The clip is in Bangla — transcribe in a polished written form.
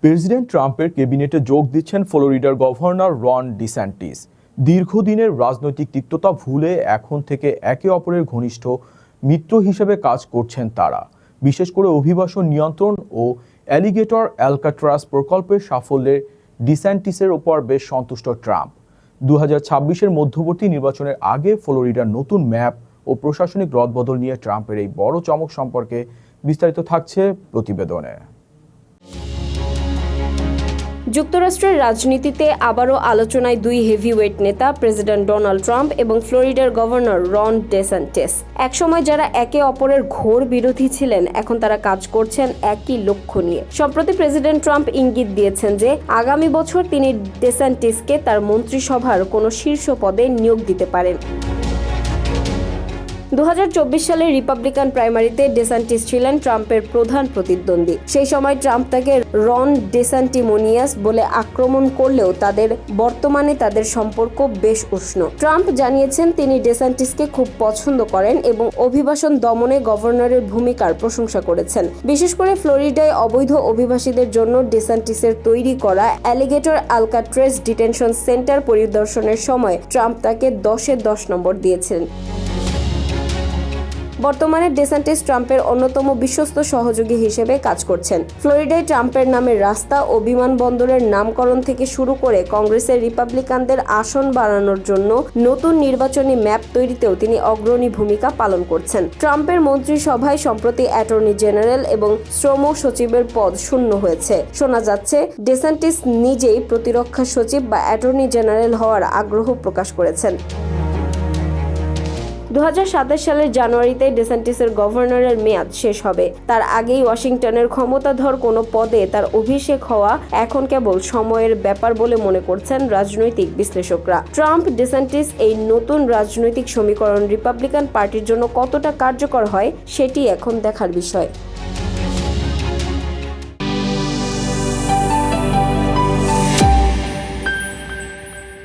প্রেসিডেন্ট ট্রাম্পের ক্যাবিনেটে যোগ দিচ্ছেন ফ্লোরিডার গভর্নর রন ডিস্যান্টিস। দীর্ঘদিনের রাজনৈতিক তিক্ততা ভুলে এখন থেকে একে অপরের ঘনিষ্ঠ মিত্র হিসেবে কাজ করছেন তারা। বিশেষ করে অভিবাসন নিয়ন্ত্রণ ও অ্যালিগেটর অ্যালকাট্রাজ প্রকল্পের সাফল্যে ডিস্যান্টিসের ওপর বেশ সন্তুষ্ট ট্রাম্প। 2026-এর মধ্যবর্তী নির্বাচনের আগে ফ্লোরিডার নতুন ম্যাপ ও প্রশাসনিক রদবদল নিয়ে ট্রাম্পের এই বড় চমক সম্পর্কে বিস্তারিত থাকছে প্রতিবেদনে। যুক্তরাষ্ট্রের রাজনীতিতে আবারও আলোচনায় দুই হেভিওয়েট নেতা, প্রেসিডেন্ট ডোনাল্ড ট্রাম্প এবং ফ্লোরিডার গভর্নর রন ডিস্যান্টিস। একসময় যারা একে অপরের ঘোর বিরোধী ছিলেন, এখন তারা কাজ করছেন একই লক্ষ্য নিয়ে। সম্প্রতি প্রেসিডেন্ট ট্রাম্প ইঙ্গিত দিয়েছেন যে আগামী বছর তিনি ডিস্যান্টিসকে তার মন্ত্রিসভার কোনো শীর্ষ পদে নিয়োগ দিতে পারেন। 2024 সালের রিপাবলিকান প্রাইমারিতে ডিস্যান্টিস ছিলেন ট্রাম্পের প্রধান প্রতিদ্বন্দ্বী। সেই সময় ট্রাম্প তাকে রন ডিস্যান্টিমোনিয়াস বলে আক্রমণ করলেও বর্তমানে তাদের সম্পর্ক বেশ উষ্ণ। ট্রাম্প জানিয়েছেন তিনি ডিস্যান্টিসকে খুব পছন্দ করেন এবং অভিবাসন দমনে গভর্নরের ভূমিকার প্রশংসা করেছেন। বিশেষ করে ফ্লোরিডায় অবৈধ অভিবাসীদের জন্য ডিস্যান্টিসের তৈরি করা অ্যালিগেটর আলকাট্রেজ ডিটেনশন সেন্টার পরিদর্শনের সময় ট্রাম্প তাকে 10-এ 10 নম্বর দিয়েছেন। বর্তমানে ডিস্যান্টিস ট্রাম্পের অন্যতম বিশ্বস্ত সহযোগী হিসেবে কাজ করছেন। ফ্লোরিডায় ট্রাম্পের নামে রাস্তা ও বিমানবন্দরের নামকরণ থেকে শুরু করে কংগ্রেসের রিপাবলিকানদের আসন বাড়ানোর জন্য নতুন নির্বাচনী ম্যাপ তৈরিতেও তিনি অগ্রণী ভূমিকা পালন করছেন। ট্রাম্পের মন্ত্রিসভায় সম্প্রতি অ্যাটর্নি জেনারেল এবং শ্রম সচিবের পদ শূন্য হয়েছে। শোনা যাচ্ছে ডিস্যান্টিস নিজেই প্রতিরক্ষা সচিব বা অ্যাটর্নি জেনারেল হওয়ার আগ্রহ প্রকাশ করেছেন। 2027 সালের জানুয়ারিতে ডিস্যান্টিসের গভর্নরের মেয়াদ শেষ হবে। তার আগেই ওয়াশিংটনের ক্ষমতাধর কোনো পদে তার অভিষেক হওয়া এখন কেবল সময়ের ব্যাপার বলে মনে করছেন রাজনৈতিক বিশ্লেষকরা। ট্রাম্প ডিস্যান্টিস এই নতুন রাজনৈতিক সমীকরণ রিপাবলিকান পার্টির জন্য কতটা কার্যকর হয়, সেটি এখন দেখার বিষয়।